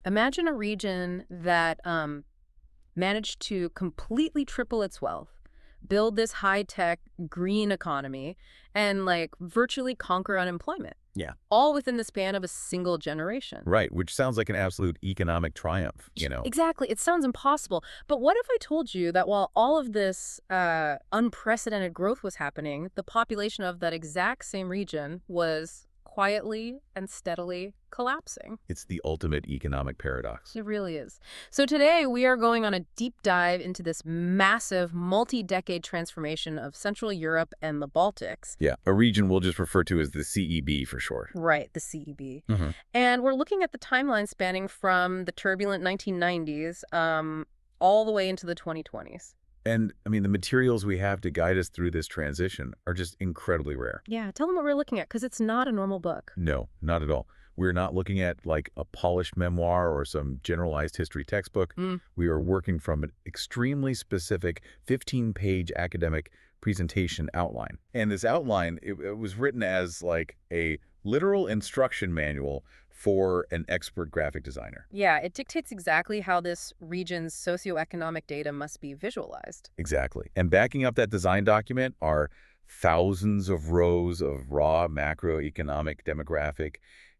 Imagine a region that managed to completely triple its wealth, build this high-tech green economy, and like virtually conquer unemployment, Yeah. all within the span of a single generation. Right, which sounds like an absolute economic triumph. Exactly. It sounds impossible. But what if I told you that while all of this unprecedented growth was happening, the population of that exact same region was quietly and steadily collapsing? It's the ultimate economic paradox. It really is. So today we are going on a deep dive into this massive multi-decade transformation of Central Europe and the Baltics. Yeah, a region we'll just refer to as the CEB for short. Right, the CEB. hmm And we're looking at the timeline spanning from the turbulent 1990s all the way into the 2020s. And, I mean, the materials we have to guide us through this transition are just incredibly rare. Yeah, tell them what we're looking at, because it's not a normal book. No, not at all. We're not looking at, like, a polished memoir or some generalized history textbook. We are working from an extremely specific 15-page academic presentation outline. And this outline, it was written as, like, a literal instruction manual for an expert graphic designer. Yeah, it dictates exactly how this region's socioeconomic data must be visualized. Exactly. And backing up that design document are thousands of rows of raw macroeconomic, demographic,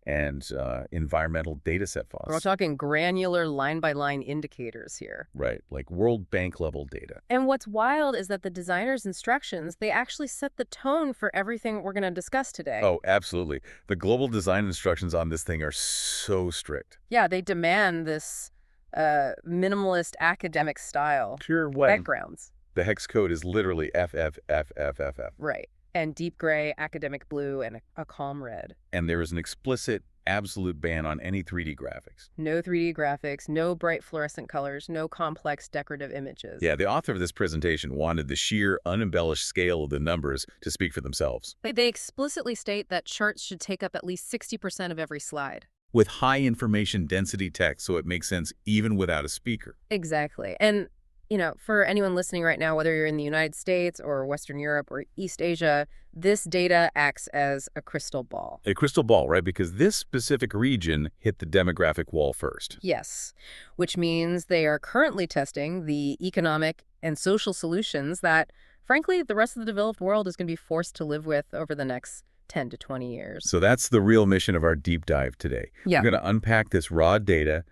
and environmental data set We're files. talking granular line-by-line indicators here. Right, like World Bank level data. And what's wild is that the designer's instructions, they actually set the tone for everything we're going to discuss today. Oh, absolutely. The global design instructions on this thing are so strict. Yeah, they demand this minimalist academic style. Pure what? Backgrounds. The hex code is literally FFFFFF. Right. And deep gray, academic blue, and a calm red. And there is an explicit, absolute ban on any 3D graphics. No 3D graphics, no bright fluorescent colors, no complex decorative images. Yeah, the author of this presentation wanted the sheer, unembellished scale of the numbers to speak for themselves. They explicitly state that charts should take up at least 60% of every slide. With high information density text, so it makes sense even without a speaker. Exactly. And, for anyone listening right now, whether you're in the United States or Western Europe or East Asia, this data acts as a crystal ball. A crystal ball, right? Because this specific region hit the demographic wall first. Yes, which means they are currently testing the economic and social solutions that, frankly, the rest of the developed world is going to be forced to live with over the next 10 to 20 years. So that's the real mission of our deep dive today. Yeah. We're going to unpack this raw data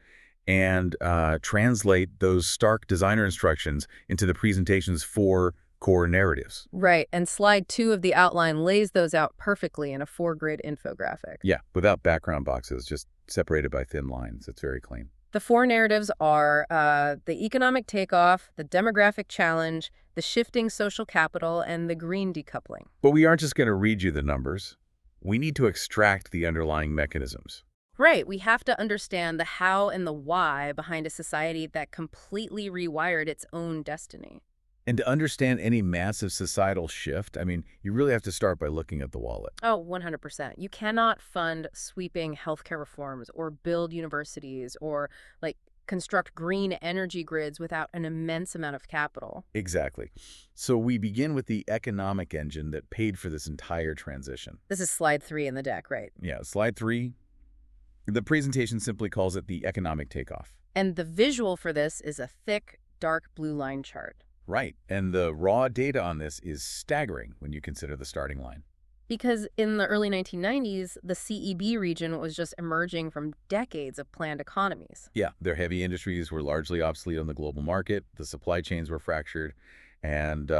and translate those stark designer instructions into the presentation's 4 core narratives. Right, and slide 2 of the outline lays those out perfectly in a 4-grid infographic. Yeah, without background boxes, just separated by thin lines. It's very clean. The 4 narratives are the economic takeoff, the demographic challenge, the shifting social capital, and the green decoupling. But we aren't just going to read you the numbers. We need to extract the underlying mechanisms. Right, we have to understand the how and the why behind a society that completely rewired its own destiny. And to understand any massive societal shift, I mean, you really have to start by looking at the wallet. Oh, 100%. You cannot fund sweeping healthcare reforms or build universities or, construct green energy grids without an immense amount of capital. Exactly. So we begin with the economic engine that paid for this entire transition. This is slide 3 in the deck, right? Yeah, slide 3. The presentation simply calls it the economic takeoff. And the visual for this is a thick, dark blue line chart. Right, and the raw data on this is staggering when you consider the starting line. Because in the early 1990s, the CEB region was just emerging from decades of planned economies. Yeah, their heavy industries were largely obsolete on the global market, the supply chains were fractured, and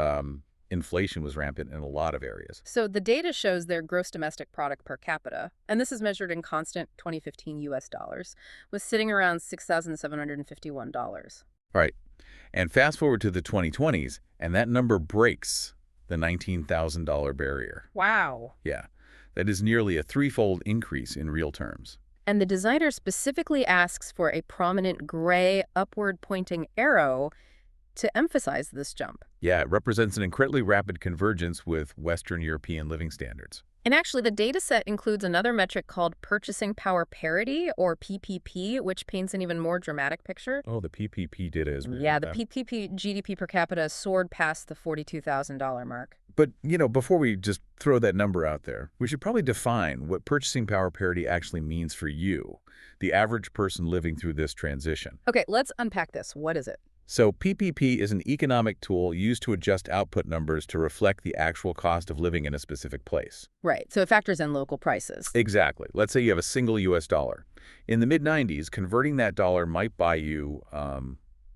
inflation was rampant in a lot of areas. So the data shows their gross domestic product per capita, and this is measured in constant 2015 US dollars, was sitting around $6,751. Right. And fast forward to the 2020s, and that number breaks the $19,000 barrier. Wow. Yeah, that is nearly a 3-fold increase in real terms. And the designer specifically asks for a prominent gray upward-pointing arrow to emphasize this jump. Yeah, it represents an incredibly rapid convergence with Western European living standards. And actually, the data set includes another metric called purchasing power parity, or PPP, which paints an even more dramatic picture. Oh, the PPP data is... Yeah, the PPP GDP per capita soared past the $42,000 mark. But, before we just throw that number out there, we should probably define what purchasing power parity actually means for you. the average person living through this transition. Okay, let's unpack this. What is it? So PPP is an economic tool used to adjust output numbers to reflect the actual cost of living in a specific place. Right, so it factors in local prices. Exactly. Let's say you have a single U.S. dollar. In the mid-90s, converting that dollar might buy you a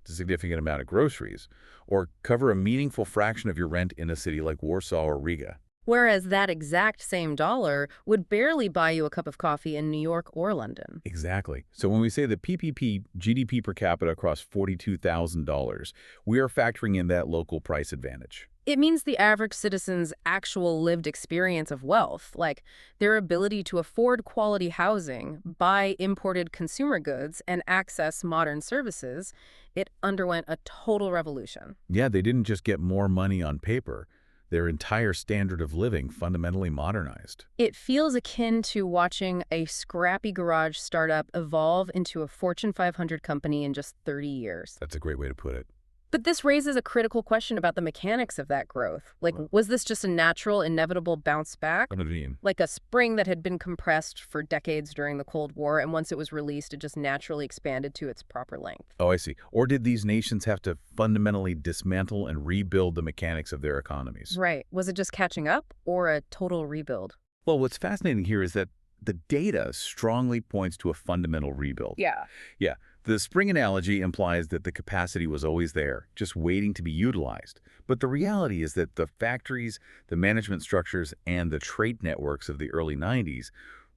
significant amount of groceries or cover a meaningful fraction of your rent in a city like Warsaw or Riga. Whereas that exact same dollar would barely buy you a cup of coffee in New York or London. Exactly. So when we say the PPP GDP per capita across $42,000, we are factoring in that local price advantage. It means the average citizen's actual lived experience of wealth, like their ability to afford quality housing, buy imported consumer goods, and access modern services, it underwent a total revolution. Yeah, they didn't just get more money on paper. Their entire standard of living fundamentally modernized. It feels akin to watching a scrappy garage startup evolve into a Fortune 500 company in just 30 years. That's a great way to put it. But this raises a critical question about the mechanics of that growth. Like, was this just a natural, inevitable bounce back? What do you mean? Like a spring that had been compressed for decades during the Cold War, and once it was released, it just naturally expanded to its proper length. Oh, I see. Or did these nations have to fundamentally dismantle and rebuild the mechanics of their economies? Right. Was it just catching up or a total rebuild? Well, what's fascinating here is that the data strongly points to a fundamental rebuild. Yeah. Yeah. The spring analogy implies that the capacity was always there, just waiting to be utilized. But the reality is that the factories, the management structures, and the trade networks of the early 90s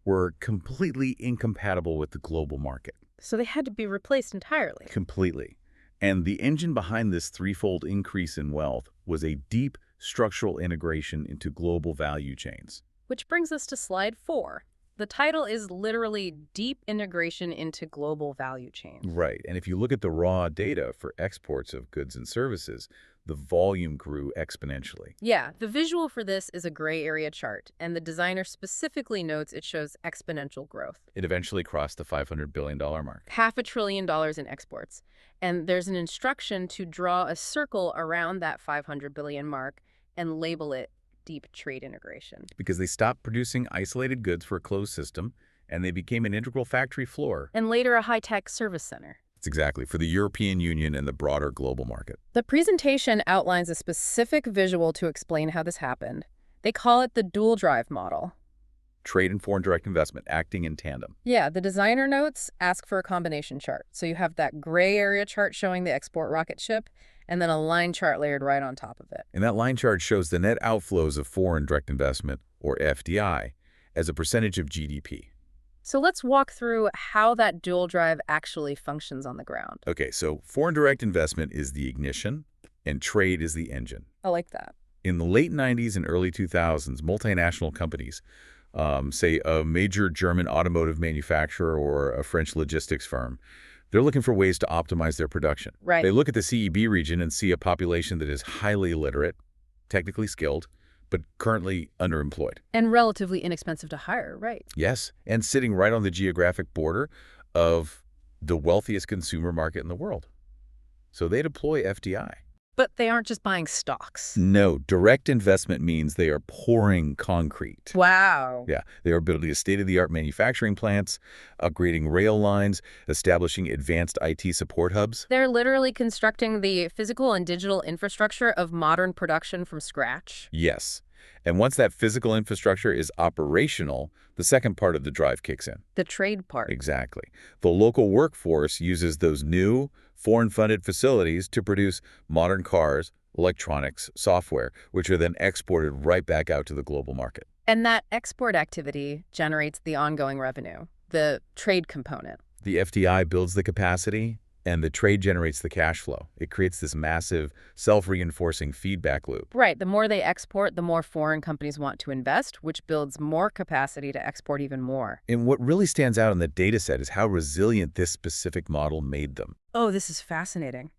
were completely incompatible with the global market. So they had to be replaced entirely. Completely. And the engine behind this threefold increase in wealth was a deep structural integration into global value chains. Which brings us to slide 4. The title is literally Deep Integration into Global Value Chains. Right. And if you look at the raw data for exports of goods and services, the volume grew exponentially. Yeah, the visual for this is a gray area chart, and the designer specifically notes it shows exponential growth. It eventually crossed the $500 billion mark. $500 billion in exports. And there's an instruction to draw a circle around that 500 billion mark and label it deep trade integration. Because they stopped producing isolated goods for a closed system, and they became an integral factory floor. And later a high-tech service center. That's exactly, for the European Union and the broader global market. The presentation outlines a specific visual to explain how this happened. They call it the dual drive model. Trade and foreign direct investment acting in tandem. Yeah, the designer notes ask for a combination chart. So you have that gray area chart showing the export rocket ship, and then a line chart layered right on top of it. And that line chart shows the net outflows of foreign direct investment, or FDI, as a percentage of GDP. So let's walk through how that dual drive actually functions on the ground. Okay, so foreign direct investment is the ignition, and trade is the engine. I like that. In the late 90s and early 2000s, multinational companies, say a major German automotive manufacturer or a French logistics firm, they're looking for ways to optimize their production. Right. They look at the CEB region and see a population that is highly illiterate, technically skilled, but currently underemployed. And relatively inexpensive to hire, right? Yes, and sitting right on the geographic border of the wealthiest consumer market in the world. So they deploy FDI. But they aren't just buying stocks. No, direct investment means they are pouring concrete. Wow. Yeah, they are building state-of-the-art manufacturing plants, upgrading rail lines, establishing advanced IT support hubs. They're literally constructing the physical and digital infrastructure of modern production from scratch. Yes, and once that physical infrastructure is operational, the second part of the drive kicks in. The trade part. Exactly. The local workforce uses those new, foreign-funded facilities to produce modern cars, electronics, software, which are then exported right back out to the global market. And that export activity generates the ongoing revenue, the trade component. The FDI builds the capacity, and the trade generates the cash flow. It creates this massive, self-reinforcing feedback loop. Right. The more they export, the more foreign companies want to invest, which builds more capacity to export even more. And what really stands out in the data set is how resilient this specific model made them. Oh, this is fascinating.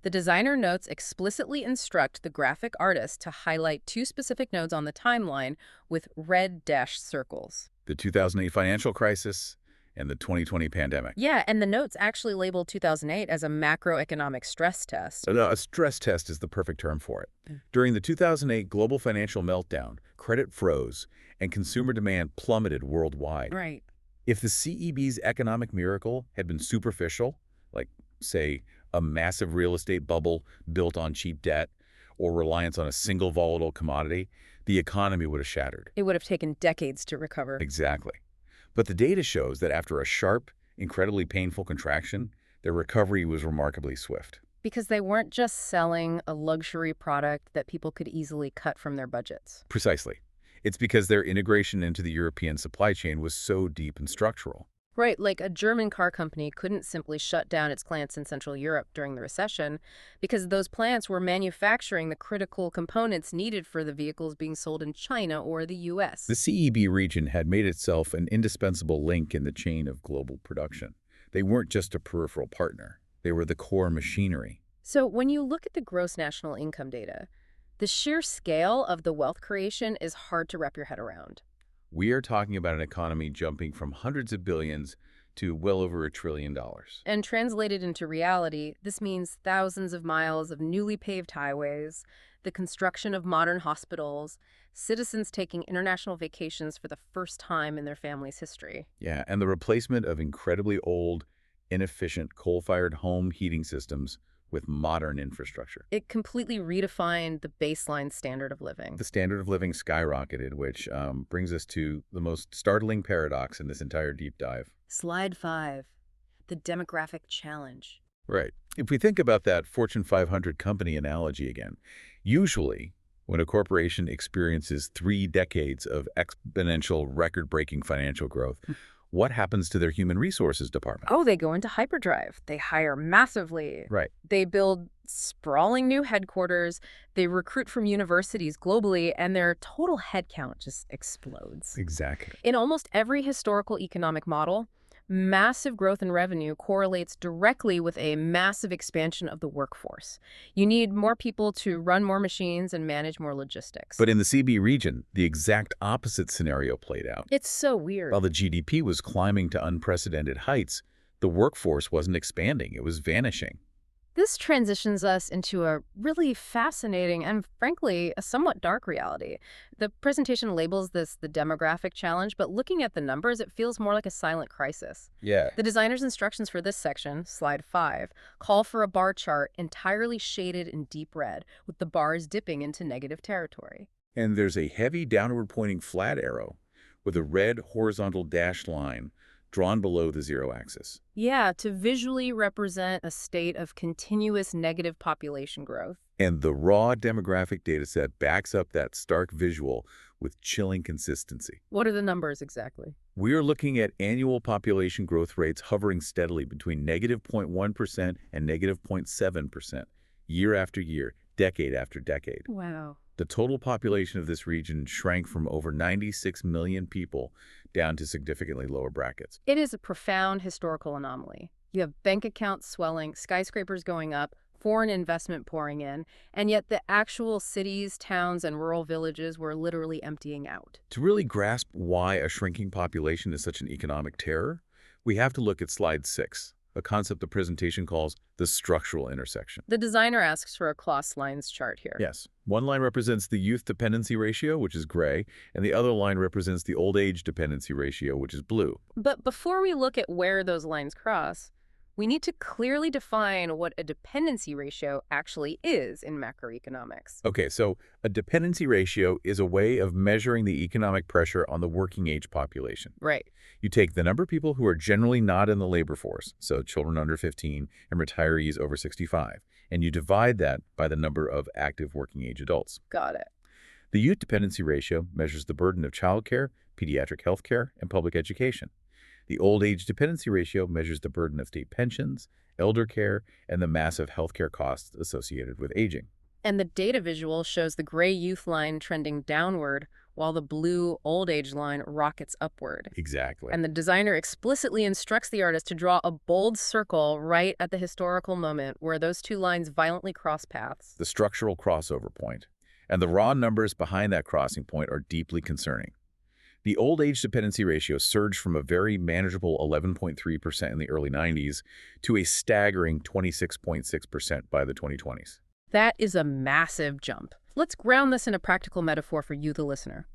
The designer notes explicitly instruct the graphic artist to highlight two specific nodes on the timeline with red dashed circles. The 2008 financial crisis and the 2020 pandemic. Yeah, and the notes actually labeled 2008 as a macroeconomic stress test. A stress test is the perfect term for it. During the 2008 global financial meltdown, credit froze and consumer demand plummeted worldwide. Right. If the CEB's economic miracle had been superficial, like, say, a massive real estate bubble built on cheap debt or reliance on a single volatile commodity, the economy would have shattered. It would have taken decades to recover. Exactly. But the data shows that after a sharp, incredibly painful contraction, their recovery was remarkably swift. Because they weren't just selling a luxury product that people could easily cut from their budgets. Precisely. It's because their integration into the European supply chain was so deep and structural. Right, like a German car company couldn't simply shut down its plants in Central Europe during the recession because those plants were manufacturing the critical components needed for the vehicles being sold in China or the US. The CEB region had made itself an indispensable link in the chain of global production. They weren't just a peripheral partner. They were the core machinery. So when you look at the gross national income data, the sheer scale of the wealth creation is hard to wrap your head around. We are talking about an economy jumping from hundreds of billions to well over $1 trillion. And translated into reality, this means thousands of miles of newly paved highways, the construction of modern hospitals, citizens taking international vacations for the first time in their family's history. Yeah, and the replacement of incredibly old, inefficient coal-fired home heating systems with modern infrastructure. It completely redefined the baseline standard of living. The standard of living skyrocketed, which brings us to the most startling paradox in this entire deep dive. Slide 5, the demographic challenge. Right. If we think about that Fortune 500 company analogy again, usually when a corporation experiences 3 decades of exponential, record-breaking financial growth, what happens to their human resources department? Oh, they go into hyperdrive. They hire massively. Right. They build sprawling new headquarters. They recruit from universities globally, and their total headcount just explodes. Exactly. In almost every historical economic model, massive growth in revenue correlates directly with a massive expansion of the workforce. You need more people to run more machines and manage more logistics. But in the CB region, the exact opposite scenario played out. It's so weird. While the GDP was climbing to unprecedented heights, the workforce wasn't expanding, it was vanishing. This transitions us into a really fascinating and, frankly, a somewhat dark reality. The presentation labels this the demographic challenge, but looking at the numbers, it feels more like a silent crisis. Yeah. The designer's instructions for this section, slide 5, call for a bar chart entirely shaded in deep red, with the bars dipping into negative territory. And there's a heavy downward-pointing flat arrow with a red horizontal dashed line drawn below the zero axis. Yeah, to visually represent a state of continuous negative population growth. And the raw demographic dataset backs up that stark visual with chilling consistency. What are the numbers exactly? We are looking at annual population growth rates hovering steadily between negative 0.1% and negative 0.7%, year after year, decade after decade. Wow. The total population of this region shrank from over 96 million people down to significantly lower brackets. It is a profound historical anomaly. You have bank accounts swelling, skyscrapers going up, foreign investment pouring in, and yet the actual cities, towns, and rural villages were literally emptying out. To really grasp why a shrinking population is such an economic terror, we have to look at slide 6, a concept the presentation calls the structural intersection. The designer asks for a cross lines chart here. Yes. One line represents the youth dependency ratio, which is gray, and the other line represents the old age dependency ratio, which is blue. But before we look at where those lines cross, we need to clearly define what a dependency ratio actually is in macroeconomics. Okay, so a dependency ratio is a way of measuring the economic pressure on the working age population. Right. You take the number of people who are generally not in the labor force, so children under 15 and retirees over 65, and you divide that by the number of active working age adults. Got it. The youth dependency ratio measures the burden of childcare, pediatric health care, and public education. The old age dependency ratio measures the burden of state pensions, elder care, and the massive healthcare costs associated with aging. And the data visual shows the gray youth line trending downward while the blue old age line rockets upward. Exactly. And the designer explicitly instructs the artist to draw a bold circle right at the historical moment where those two lines violently cross paths. The structural crossover point. And the raw numbers behind that crossing point are deeply concerning. The old age dependency ratio surged from a very manageable 11.3% in the early 90s to a staggering 26.6% by the 2020s. That is a massive jump. Let's ground this in a practical metaphor for you, the listener.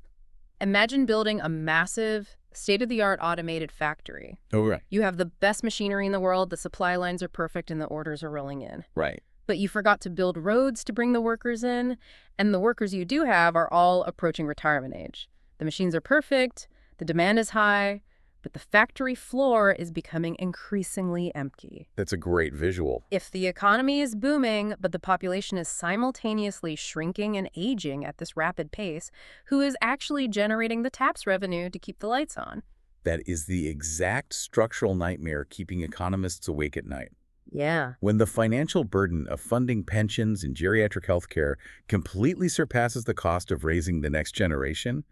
Imagine building a massive, State-of-the-art automated factory. Oh, right. You have the best machinery in the world, the supply lines are perfect, and the orders are rolling in. Right. But you forgot to build roads to bring the workers in, and the workers you do have are all approaching retirement age. The machines are perfect, the demand is high, but the factory floor is becoming increasingly empty. That's a great visual. If the economy is booming, but the population is simultaneously shrinking and aging at this rapid pace, who is actually generating the tax revenue to keep the lights on? That is the exact structural nightmare keeping economists awake at night. Yeah. When the financial burden of funding pensions and geriatric health care completely surpasses the cost of raising the next generation,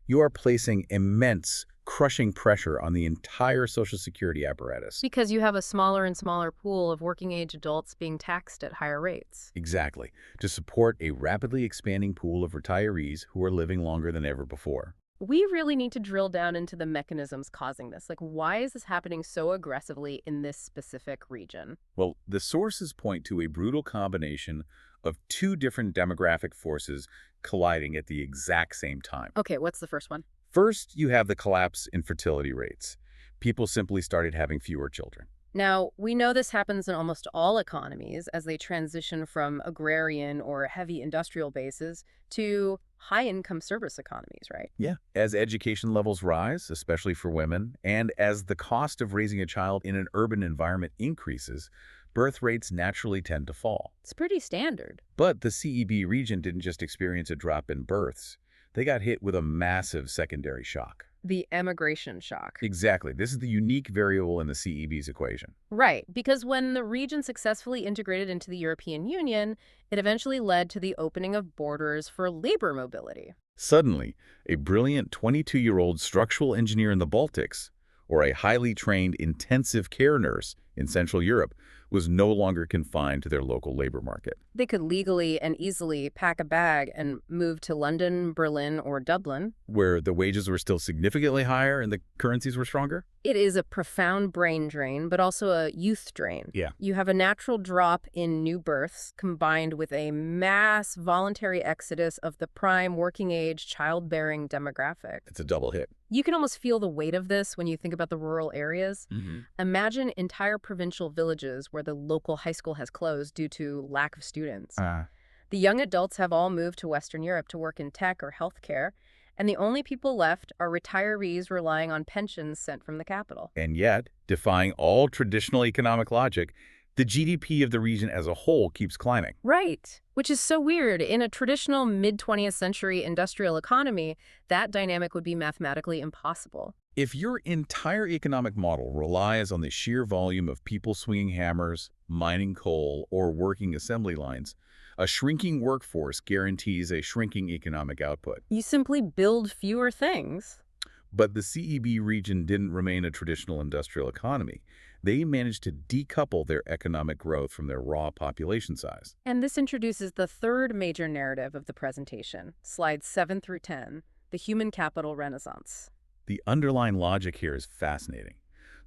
you are placing immense, crushing pressure on the entire Social Security apparatus. Because you have a smaller and smaller pool of working-age adults being taxed at higher rates. Exactly, to support a rapidly expanding pool of retirees who are living longer than ever before. We really need to drill down into the mechanisms causing this. Like, why is this happening so aggressively in this specific region? Well, the sources point to a brutal combination of two different demographic forces colliding at the exact same time. Okay, what's the first one? First, you have the collapse in fertility rates. People simply started having fewer children. Now, we know this happens in almost all economies as they transition from agrarian or heavy industrial bases to high-income service economies, right? Yeah. As education levels rise, especially for women, and as the cost of raising a child in an urban environment increases, birth rates naturally tend to fall. It's pretty standard. But the CEB region didn't just experience a drop in births. They got hit with a massive secondary shock. The emigration shock. Exactly. This is the unique variable in the CEB's equation. Right, because when the region successfully integrated into the European Union, it eventually led to the opening of borders for labor mobility. Suddenly, a brilliant 22-year-old structural engineer in the Baltics, or a highly trained intensive care nurse in Central Europe, was no longer confined to their local labor market. They could legally and easily pack a bag and move to London, Berlin, or Dublin. Where the wages were still significantly higher and the currencies were stronger? It is a profound brain drain, but also a youth drain. Yeah. You have a natural drop in new births combined with a mass voluntary exodus of the prime working-age childbearing demographic. It's a double hit. You can almost feel the weight of this when you think about the rural areas. Imagine entire provincial villages where the local high school has closed due to lack of students. The young adults have all moved to Western Europe to work in tech or healthcare, and the only people left are retirees relying on pensions sent from the capital. And yet, defying all traditional economic logic, the GDP of the region as a whole keeps climbing. Right, which is so weird. In a traditional mid-20th century industrial economy, that dynamic would be mathematically impossible. If your entire economic model relies on the sheer volume of people swinging hammers, mining coal, or working assembly lines, a shrinking workforce guarantees a shrinking economic output. You simply build fewer things. But the CEB region didn't remain a traditional industrial economy. They managed to decouple their economic growth from their raw population size. And this introduces the third major narrative of the presentation, slides 7 through 10, the human capital renaissance. The underlying logic here is fascinating.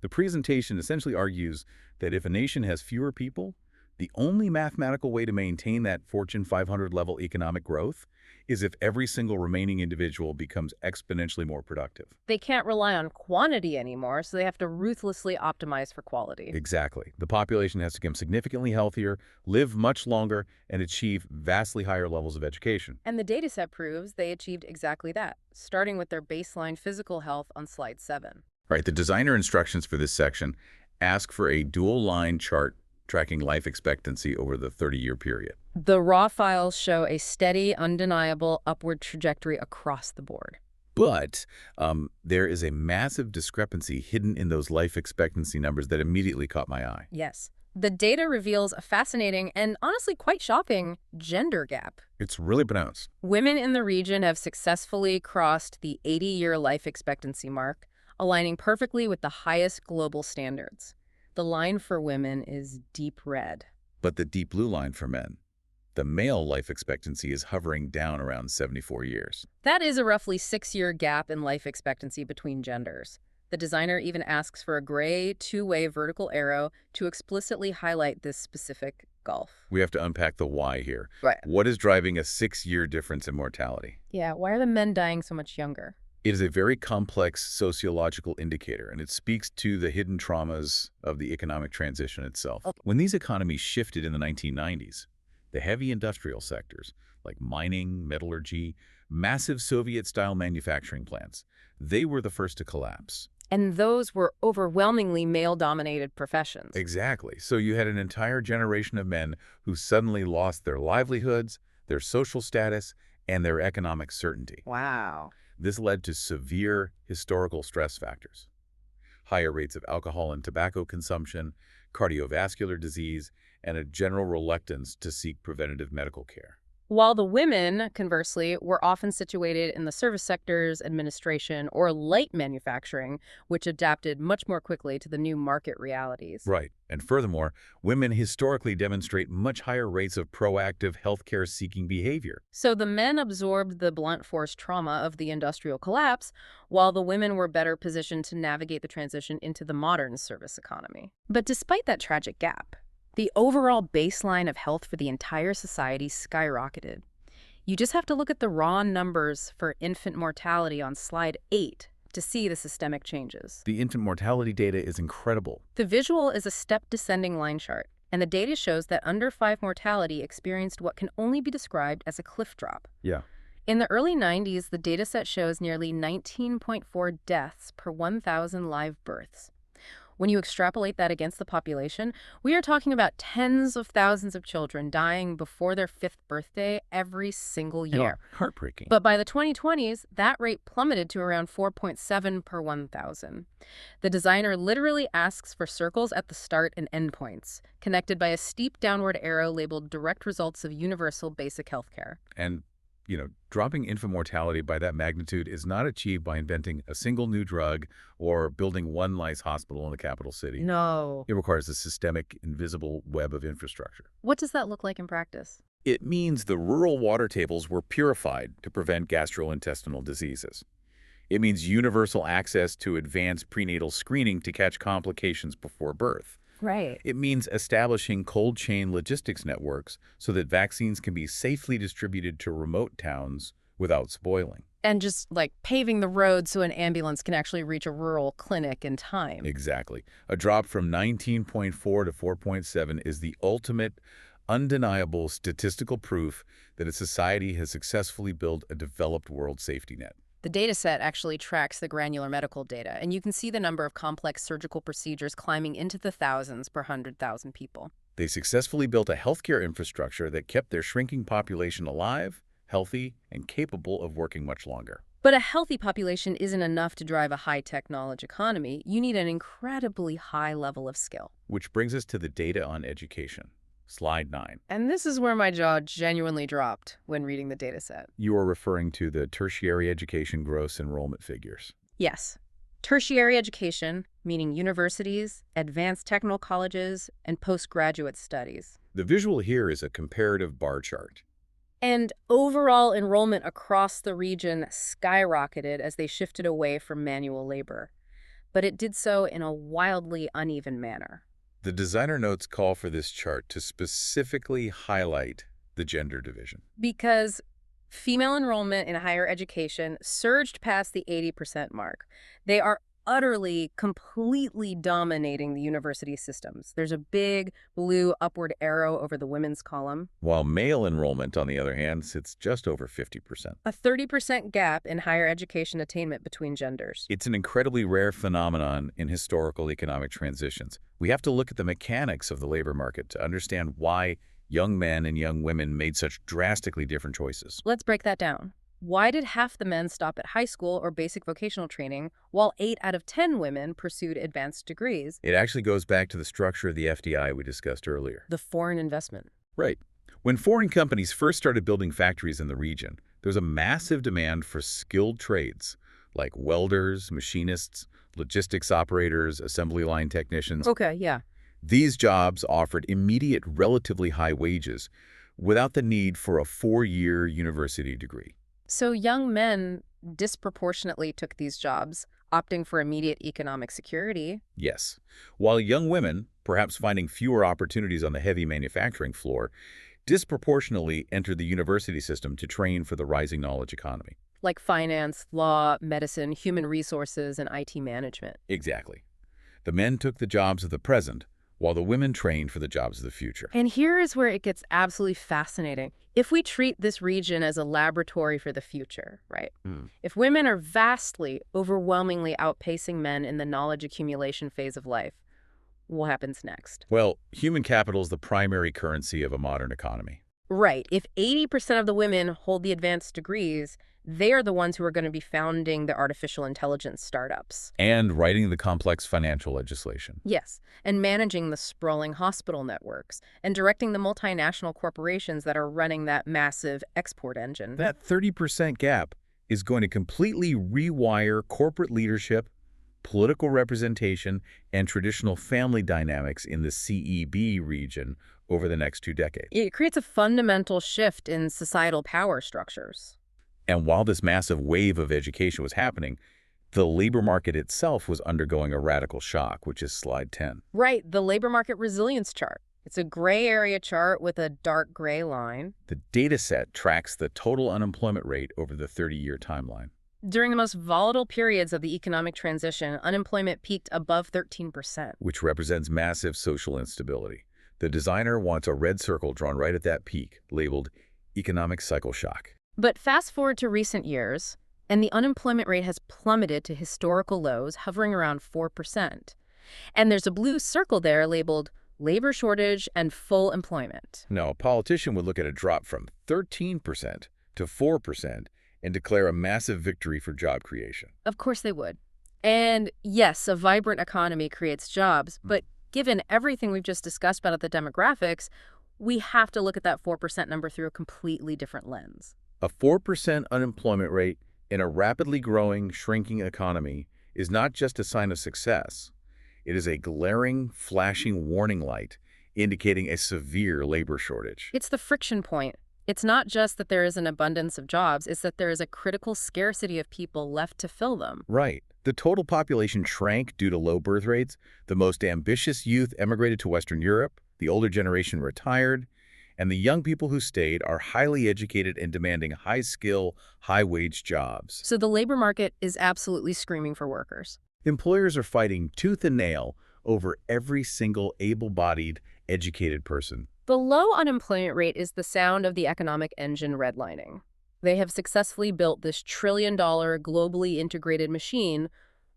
The presentation essentially argues that if a nation has fewer people, the only mathematical way to maintain that Fortune 500 level economic growth is if every single remaining individual becomes exponentially more productive. They can't rely on quantity anymore, so they have to ruthlessly optimize for quality. Exactly. The population has to become significantly healthier, live much longer, and achieve vastly higher levels of education. And the dataset proves they achieved exactly that, starting with their baseline physical health on slide 7. Right. The designer instructions for this section ask for a dual-line chart tracking life expectancy over the 30-year period. The raw files show a steady, undeniable upward trajectory across the board. But there is a massive discrepancy hidden in those life expectancy numbers that immediately caught my eye. Yes. The data reveals a fascinating and honestly quite shocking gender gap. It's really pronounced. Women in the region have successfully crossed the 80-year life expectancy mark, aligning perfectly with the highest global standards. The line for women is deep red. But the deep blue line for men, the male life expectancy is hovering down around 74 years. That is a roughly 6-year gap in life expectancy between genders. The designer even asks for a gray, two-way vertical arrow to explicitly highlight this specific gulf. We have to unpack the why here. Right. What is driving a 6-year difference in mortality? Yeah, why are the men dying so much younger? It is a very complex sociological indicator, and it speaks to the hidden traumas of the economic transition itself. Okay. When these economies shifted in the 1990s, the heavy industrial sectors, like mining, metallurgy, massive Soviet-style manufacturing plants, they were the first to collapse. And those were overwhelmingly male-dominated professions. Exactly. So you had an entire generation of men who suddenly lost their livelihoods, their social status, and their economic certainty. Wow. This led to severe historical stress factors: higher rates of alcohol and tobacco consumption, cardiovascular disease, and a general reluctance to seek preventative medical care. While the women, conversely, were often situated in the service sectors, administration, or light manufacturing, which adapted much more quickly to the new market realities. Right. And furthermore, women historically demonstrate much higher rates of proactive healthcare-seeking behavior. So the men absorbed the blunt force trauma of the industrial collapse, while the women were better positioned to navigate the transition into the modern service economy. But despite that tragic gap, the overall baseline of health for the entire society skyrocketed. You just have to look at the raw numbers for infant mortality on slide 8 to see the systemic changes. The infant mortality data is incredible. The visual is a step-descending line chart, and the data shows that under 5 mortality experienced what can only be described as a cliff drop. Yeah. In the early 90s, the dataset shows nearly 19.4 deaths per 1,000 live births. When you extrapolate that against the population, we are talking about tens of thousands of children dying before their 5th birthday every single year. Heartbreaking. But by the 2020s, that rate plummeted to around 4.7 per 1,000. The designer literally asks for circles at the start and end points, connected by a steep downward arrow labeled direct results of universal basic healthcare. And dropping infant mortality by that magnitude is not achieved by inventing a single new drug or building one nice hospital in the capital city. No. It requires a systemic, invisible web of infrastructure. What does that look like in practice? It means the rural water tables were purified to prevent gastrointestinal diseases. It means universal access to advanced prenatal screening to catch complications before birth. Right. It means establishing cold chain logistics networks so that vaccines can be safely distributed to remote towns without spoiling. And just like paving the road so an ambulance can actually reach a rural clinic in time. Exactly. A drop from 19.4 to 4.7 is the ultimate, undeniable statistical proof that a society has successfully built a developed world safety net. The dataset actually tracks the granular medical data, and you can see the number of complex surgical procedures climbing into the thousands per 100,000 people. They successfully built a healthcare infrastructure that kept their shrinking population alive, healthy, and capable of working much longer. But a healthy population isn't enough to drive a high-tech knowledge economy. You need an incredibly high level of skill. Which brings us to the data on education. Slide 9. And this is where my jaw genuinely dropped when reading the dataset. You are referring to the tertiary education gross enrollment figures. Yes. Tertiary education, meaning universities, advanced technical colleges, and postgraduate studies. The visual here is a comparative bar chart. And overall enrollment across the region skyrocketed as they shifted away from manual labor. But it did so in a wildly uneven manner. The designer notes call for this chart to specifically highlight the gender division. Because female enrollment in higher education surged past the 80% mark. They are utterly, completely dominating the university systems. There's a big blue upward arrow over the women's column. While male enrollment, on the other hand, sits just over 50%. A 30% gap in higher education attainment between genders. It's an incredibly rare phenomenon in historical economic transitions. We have to look at the mechanics of the labor market to understand why young men and young women made such drastically different choices. Let's break that down. Why did half the men stop at high school or basic vocational training, while 8 out of 10 women pursued advanced degrees? It actually goes back to the structure of the FDI we discussed earlier. The foreign investment. Right. When foreign companies first started building factories in the region, there was a massive demand for skilled trades like welders, machinists, logistics operators, assembly line technicians. Okay, yeah. These jobs offered immediate, relatively high wages without the need for a 4-year university degree. So young men disproportionately took these jobs, opting for immediate economic security. Yes. While young women, perhaps finding fewer opportunities on the heavy manufacturing floor, disproportionately entered the university system to train for the rising knowledge economy. Like finance, law, medicine, human resources, and IT management. Exactly. The men took the jobs of the present, while the women trained for the jobs of the future. And here is where it gets absolutely fascinating. If we treat this region as a laboratory for the future, right? If women are vastly, overwhelmingly outpacing men in the knowledge accumulation phase of life, what happens next? Well, human capital is the primary currency of a modern economy. Right. If 80% of the women hold the advanced degrees, they are the ones who are going to be founding the artificial intelligence startups. And writing the complex financial legislation. Yes, and managing the sprawling hospital networks and directing the multinational corporations that are running that massive export engine. That 30% gap is going to completely rewire corporate leadership, political representation, and traditional family dynamics in the CEB region over the next 2 decades. It creates a fundamental shift in societal power structures. And while this massive wave of education was happening, the labor market itself was undergoing a radical shock, which is slide 10. Right, the labor market resilience chart. It's a gray area chart with a dark gray line. The data set tracks the total unemployment rate over the 30-year timeline. During the most volatile periods of the economic transition, unemployment peaked above 13%. Which represents massive social instability. The designer wants a red circle drawn right at that peak, labeled economic cycle shock. But fast forward to recent years, and the unemployment rate has plummeted to historical lows, hovering around 4%. And there's a blue circle there labeled labor shortage and full employment. Now, a politician would look at a drop from 13% to 4% and declare a massive victory for job creation. Of course they would. And yes, a vibrant economy creates jobs, but given everything we've just discussed about the demographics, we have to look at that 4% number through a completely different lens. A 4% unemployment rate in a rapidly growing, shrinking economy is not just a sign of success. It is a glaring, flashing warning light indicating a severe labor shortage. It's the friction point. It's not just that there is an abundance of jobs, it's that there is a critical scarcity of people left to fill them. Right. The total population shrank due to low birth rates. The most ambitious youth emigrated to Western Europe. The older generation retired. And the young people who stayed are highly educated and demanding high-skill, high-wage jobs. So the labor market is absolutely screaming for workers. Employers are fighting tooth and nail over every single able-bodied, educated person. The low unemployment rate is the sound of the economic engine redlining. They have successfully built this trillion-dollar, globally integrated machine,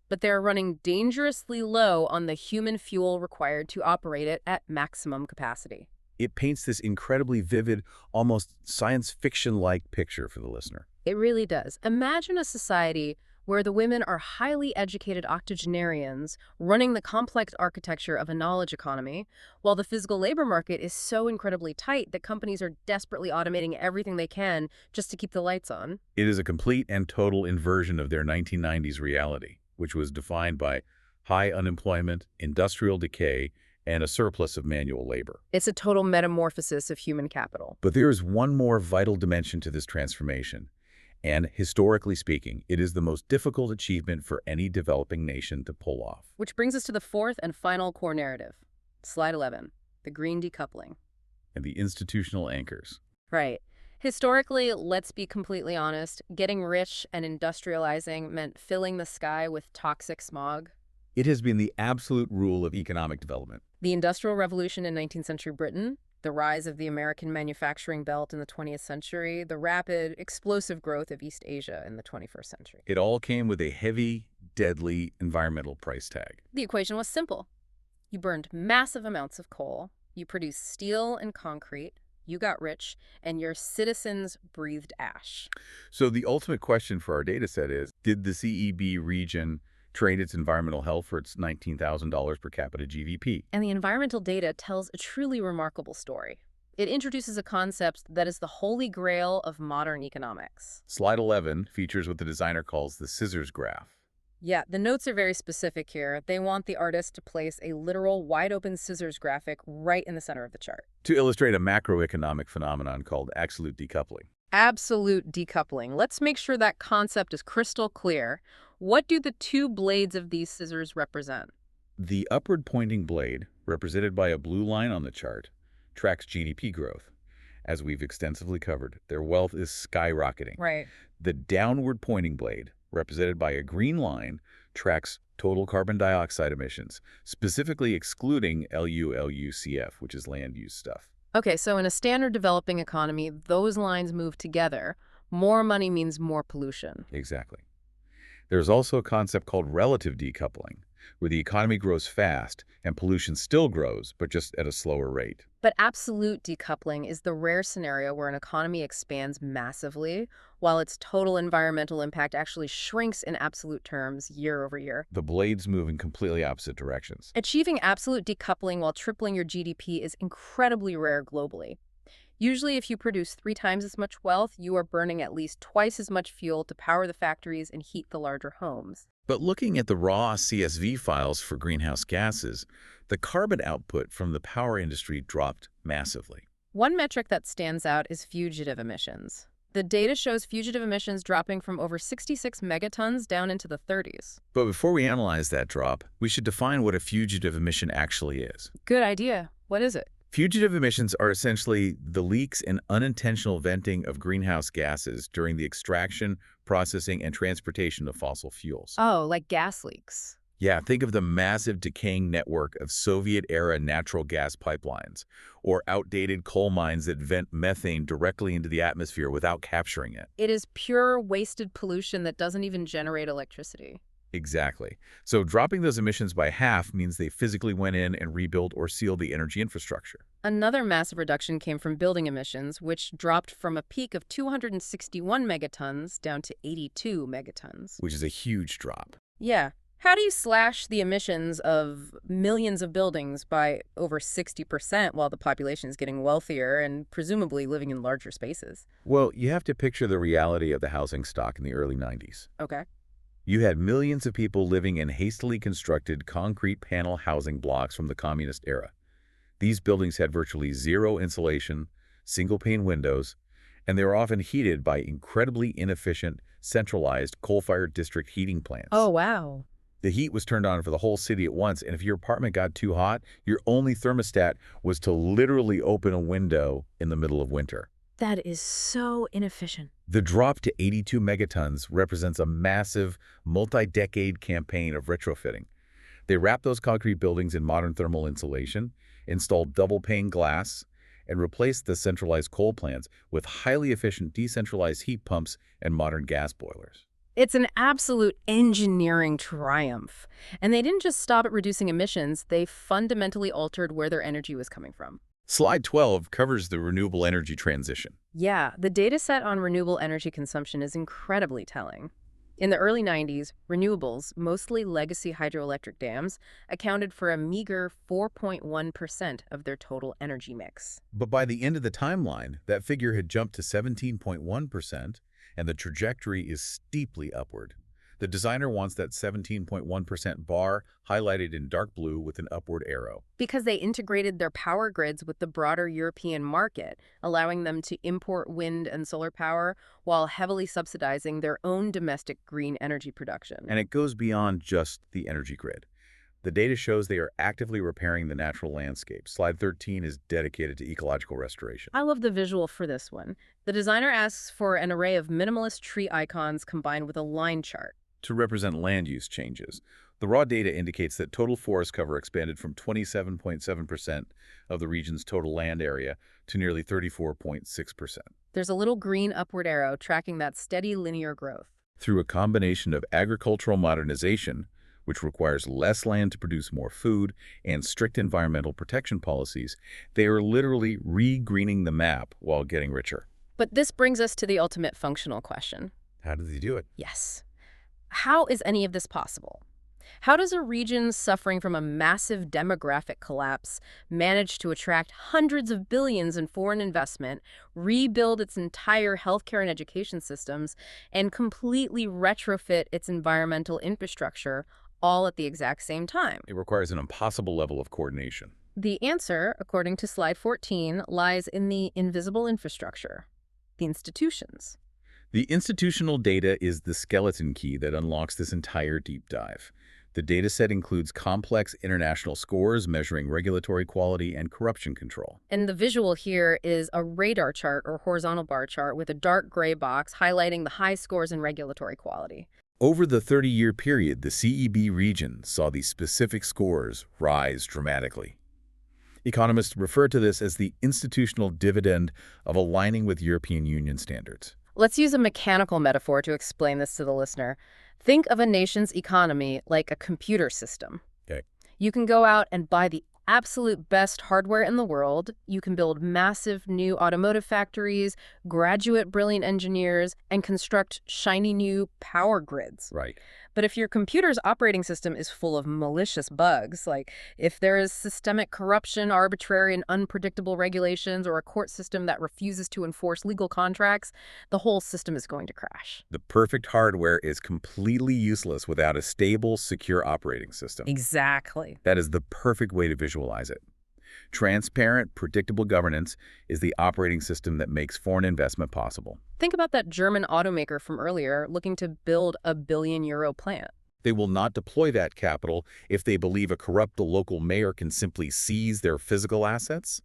but they're running dangerously low on the human fuel required to operate it at maximum capacity. It paints this incredibly vivid, almost science fiction-like picture for the listener. It really does. Imagine a society where the women are highly educated octogenarians running the complex architecture of a knowledge economy, while the physical labor market is so incredibly tight that companies are desperately automating everything they can just to keep the lights on. It is a complete and total inversion of their 1990s reality, which was defined by high unemployment, industrial decay, and a surplus of manual labor. It's a total metamorphosis of human capital. But there is one more vital dimension to this transformation. And historically speaking, it is the most difficult achievement for any developing nation to pull off. Which brings us to the fourth and final core narrative. Slide 11, the green decoupling. And the institutional anchors. Right. Historically, let's be completely honest, getting rich and industrializing meant filling the sky with toxic smog. It has been the absolute rule of economic development. The Industrial Revolution in 19th century Britain, the rise of the American manufacturing belt in the 20th century, the rapid, explosive growth of East Asia in the 21st century. It all came with a heavy, deadly environmental price tag. The equation was simple. You burned massive amounts of coal, you produced steel and concrete, you got rich, and your citizens breathed ash. So the ultimate question for our data set is, did the CEB region trade its environmental health for its $19,000 per capita GDP? And the environmental data tells a truly remarkable story. It introduces a concept that is the holy grail of modern economics. Slide 11 features what the designer calls the scissors graph. Yeah, the notes are very specific here. They want the artist to place a literal wide-open scissors graphic right in the center of the chart. To illustrate a macroeconomic phenomenon called absolute decoupling. Absolute decoupling. Let's make sure that concept is crystal clear. What do the two blades of these scissors represent? The upward pointing blade, represented by a blue line on the chart, tracks GDP growth. As we've extensively covered, their wealth is skyrocketing. Right. The downward pointing blade, represented by a green line, tracks total carbon dioxide emissions, specifically excluding LULUCF, which is land use stuff. Okay, so in a standard developing economy, those lines move together. More money means more pollution. Exactly. There's also a concept called relative decoupling, where the economy grows fast and pollution still grows, but just at a slower rate. But absolute decoupling is the rare scenario where an economy expands massively, while its total environmental impact actually shrinks in absolute terms year over year. The blades move in completely opposite directions. Achieving absolute decoupling while tripling your GDP is incredibly rare globally. Usually, if you produce 3 times as much wealth, you are burning at least twice as much fuel to power the factories and heat the larger homes. But looking at the raw CSV files for greenhouse gases, the carbon output from the power industry dropped massively. One metric that stands out is fugitive emissions. The data shows fugitive emissions dropping from over 66 megatons down into the 30s. But before we analyze that drop, we should define what a fugitive emission actually is. Good idea. What is it? Fugitive emissions are essentially the leaks and unintentional venting of greenhouse gases during the extraction, processing, and transportation of fossil fuels. Oh, like gas leaks. Yeah, think of the massive decaying network of Soviet-era natural gas pipelines, or outdated coal mines that vent methane directly into the atmosphere without capturing it. It is pure wasted pollution that doesn't even generate electricity. Exactly. So dropping those emissions by half means they physically went in and rebuilt or sealed the energy infrastructure. Another massive reduction came from building emissions, which dropped from a peak of 261 megatons down to 82 megatons. Which is a huge drop. Yeah. How do you slash the emissions of millions of buildings by over 60% while the population is getting wealthier and presumably living in larger spaces? Well, you have to picture the reality of the housing stock in the early 90s. Okay. You had millions of people living in hastily constructed concrete panel housing blocks from the communist era. These buildings had virtually zero insulation, single-pane windows, and they were often heated by incredibly inefficient, centralized coal-fired district heating plants. Oh, wow. The heat was turned on for the whole city at once, and if your apartment got too hot, your only thermostat was to literally open a window in the middle of winter. That is so inefficient. The drop to 82 megatons represents a massive, multi-decade campaign of retrofitting. They wrapped those concrete buildings in modern thermal insulation, installed double-pane glass, and replaced the centralized coal plants with highly efficient decentralized heat pumps and modern gas boilers. It's an absolute engineering triumph. And they didn't just stop at reducing emissions, they fundamentally altered where their energy was coming from. Slide 12 covers the renewable energy transition. Yeah, the data set on renewable energy consumption is incredibly telling. In the early 90s, renewables, mostly legacy hydroelectric dams, accounted for a meager 4.1% of their total energy mix. But by the end of the timeline, that figure had jumped to 17.1%, and the trajectory is steeply upward. The designer wants that 17.1% bar highlighted in dark blue with an upward arrow. Because they integrated their power grids with the broader European market, allowing them to import wind and solar power while heavily subsidizing their own domestic green energy production. And it goes beyond just the energy grid. The data shows they are actively repairing the natural landscape. Slide 13 is dedicated to ecological restoration. I love the visual for this one. The designer asks for an array of minimalist tree icons combined with a line chart to represent land use changes. The raw data indicates that total forest cover expanded from 27.7% of the region's total land area to nearly 34.6%. There's a little green upward arrow tracking that steady linear growth. Through a combination of agricultural modernization, which requires less land to produce more food, and strict environmental protection policies, they are literally re-greening the map while getting richer. But this brings us to the ultimate functional question. How do they do it? Yes. How is any of this possible? How does a region suffering from a massive demographic collapse manage to attract hundreds of billions in foreign investment, rebuild its entire healthcare and education systems, and completely retrofit its environmental infrastructure all at the exact same time? It requires an impossible level of coordination. The answer, according to slide 14, lies in the invisible infrastructure, the institutions. The institutional data is the skeleton key that unlocks this entire deep dive. The dataset includes complex international scores measuring regulatory quality and corruption control. And the visual here is a radar chart or horizontal bar chart with a dark gray box highlighting the high scores in regulatory quality. Over the 30-year period, the CEB region saw these specific scores rise dramatically. Economists refer to this as the institutional dividend of aligning with European Union standards. Let's use a mechanical metaphor to explain this to the listener. Think of a nation's economy like a computer system. Okay. You can go out and buy the absolute best hardware in the world. You can build massive new automotive factories, graduate brilliant engineers, and construct shiny new power grids. Right. But if your computer's operating system is full of malicious bugs, like if there is systemic corruption, arbitrary and unpredictable regulations, or a court system that refuses to enforce legal contracts, the whole system is going to crash. The perfect hardware is completely useless without a stable, secure operating system. Exactly. That is the perfect way to visualize it. Transparent, predictable governance is the operating system that makes foreign investment possible. Think about that German automaker from earlier looking to build a billion-euro plant. They will not deploy that capital if they believe a corrupt local mayor can simply seize their physical assets,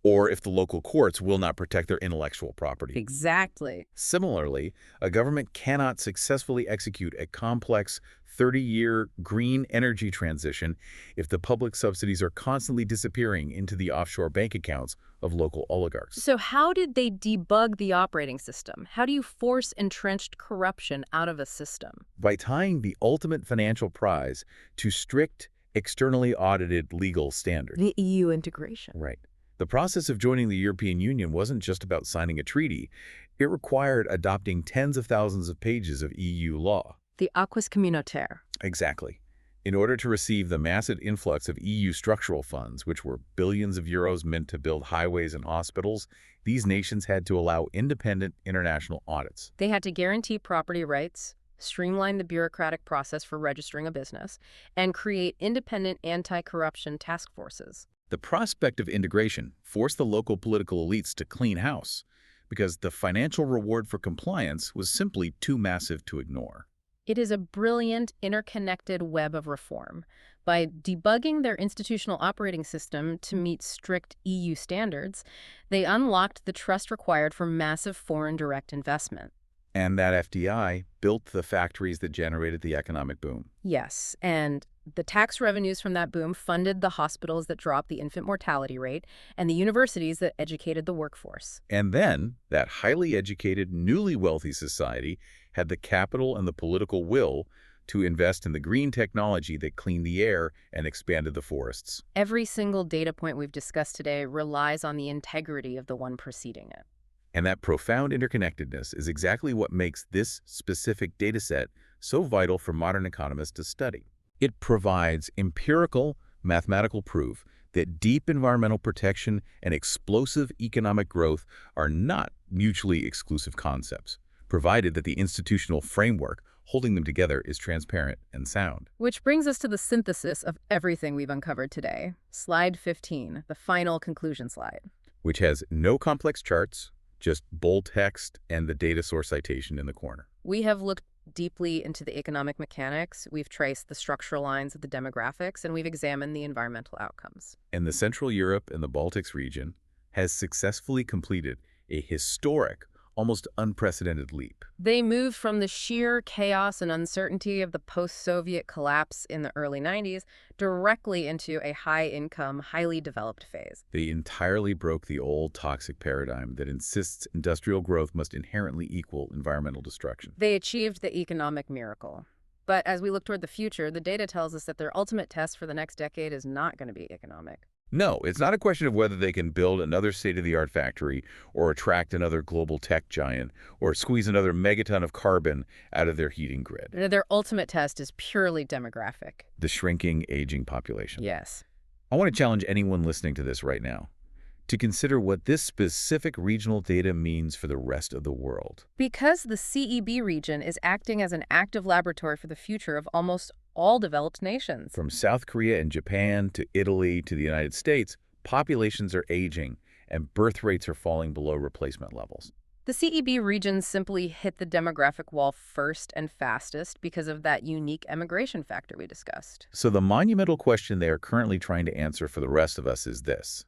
or if the local courts will not protect their intellectual property. Exactly. Similarly, a government cannot successfully execute a complex 30-year green energy transition if the public subsidies are constantly disappearing into the offshore bank accounts of local oligarchs. So how did they debug the operating system? How do you force entrenched corruption out of a system? By tying the ultimate financial prize to strict, externally audited legal standards. The EU integration. Right. The process of joining the European Union wasn't just about signing a treaty. It required adopting tens of thousands of pages of EU law. The acquis communautaire. Exactly. In order to receive the massive influx of EU structural funds, which were billions of euros meant to build highways and hospitals, these nations had to allow independent international audits. They had to guarantee property rights, streamline the bureaucratic process for registering a business, and create independent anti-corruption task forces. The prospect of integration forced the local political elites to clean house because the financial reward for compliance was simply too massive to ignore. It is a brilliant, interconnected web of reform. By debugging their institutional operating system to meet strict EU standards, they unlocked the trust required for massive foreign direct investment. And that FDI built the factories that generated the economic boom. Yes, and the tax revenues from that boom funded the hospitals that dropped the infant mortality rate and the universities that educated the workforce. And then that highly educated, newly wealthy society had the capital and the political will to invest in the green technology that cleaned the air and expanded the forests. Every single data point we've discussed today relies on the integrity of the one preceding it. And that profound interconnectedness is exactly what makes this specific dataset so vital for modern economists to study. It provides empirical, mathematical proof that deep environmental protection and explosive economic growth are not mutually exclusive concepts, provided that the institutional framework holding them together is transparent and sound. Which brings us to the synthesis of everything we've uncovered today. Slide 15, the final conclusion slide. Which has no complex charts, just bold text and the data source citation in the corner. We have looked deeply into the economic mechanics, we've traced the structural lines of the demographics, and we've examined the environmental outcomes. And the Central Europe and the Baltics region has successfully completed a historic, almost unprecedented leap. They moved from the sheer chaos and uncertainty of the post-Soviet collapse in the early 90s directly into a high-income, highly developed phase. They entirely broke the old toxic paradigm that insists industrial growth must inherently equal environmental destruction. They achieved the economic miracle. But as we look toward the future, the data tells us that their ultimate test for the next decade is not going to be economic. No, it's not a question of whether they can build another state-of-the-art factory or attract another global tech giant or squeeze another megaton of carbon out of their heating grid. Their ultimate test is purely demographic. The shrinking, aging population. Yes. I want to challenge anyone listening to this right now to consider what this specific regional data means for the rest of the world. Because the CEB region is acting as an active laboratory for the future of almost all developed nations. From South Korea and Japan to Italy to the United States, populations are aging and birth rates are falling below replacement levels. The CEB region simply hit the demographic wall first and fastest because of that unique emigration factor we discussed. So the monumental question they are currently trying to answer for the rest of us is this.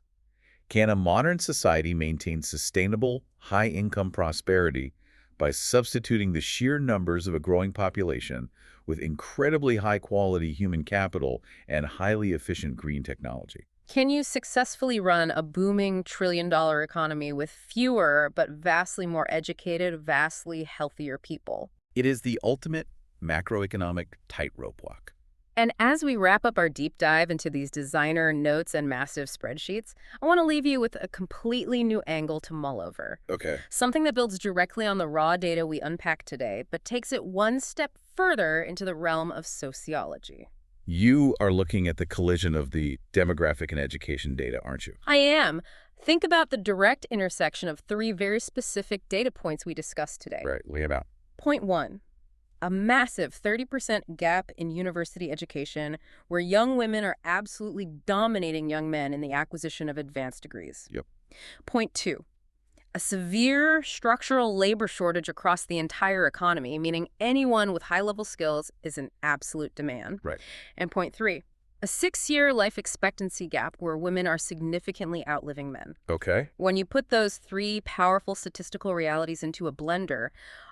Can a modern society maintain sustainable, high-income prosperity by substituting the sheer numbers of a growing population with incredibly high-quality human capital and highly efficient green technology? Can you successfully run a booming trillion-dollar economy with fewer but vastly more educated, vastly healthier people? It is the ultimate macroeconomic tightrope walk. And as we wrap up our deep dive into these designer notes and massive spreadsheets, I want to leave you with a completely new angle to mull over. Okay. Something that builds directly on the raw data we unpacked today, but takes it one step further into the realm of sociology. You are looking at the collision of the demographic and education data, aren't you? I am. Think about the direct intersection of three very specific data points we discussed today. Right, lay them out. Point one, a massive 30% gap in university education where young women are absolutely dominating young men in the acquisition of advanced degrees. Yep. Point two, a severe structural labor shortage across the entire economy, meaning anyone with high-level skills is in absolute demand. Right. And point three, a 6-year life expectancy gap where women are significantly outliving men. Okay. When you put those three powerful statistical realities into a blender,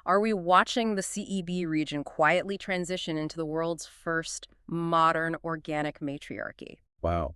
are we watching the CEB region quietly transition into the world's first modern organic matriarchy? Wow.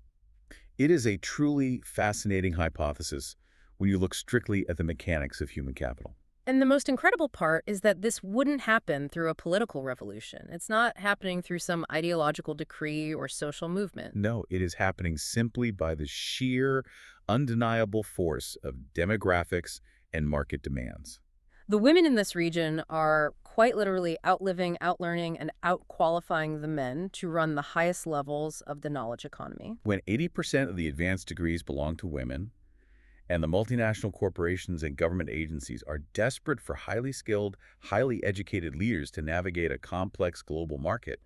It is a truly fascinating hypothesis when you look strictly at the mechanics of human capital. And the most incredible part is that this wouldn't happen through a political revolution. It's not happening through some ideological decree or social movement. No, it is happening simply by the sheer, undeniable force of demographics and market demands. The women in this region are quite literally outliving, outlearning, and outqualifying the men to run the highest levels of the knowledge economy. When 80% of the advanced degrees belong to women, and the multinational corporations and government agencies are desperate for highly skilled, highly educated leaders to navigate a complex global market,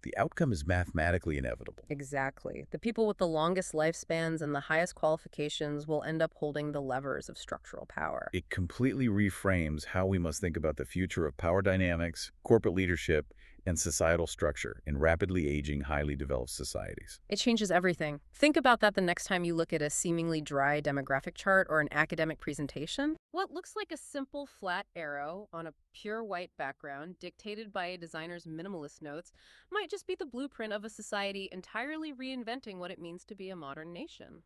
the outcome is mathematically inevitable. Exactly. The people with the longest lifespans and the highest qualifications will end up holding the levers of structural power. It completely reframes how we must think about the future of power dynamics, corporate leadership, and societal structure in rapidly aging, highly developed societies. It changes everything. Think about that the next time you look at a seemingly dry demographic chart or an academic presentation. What looks like a simple flat arrow on a pure white background dictated by a designer's minimalist notes might just be the blueprint of a society entirely reinventing what it means to be a modern nation.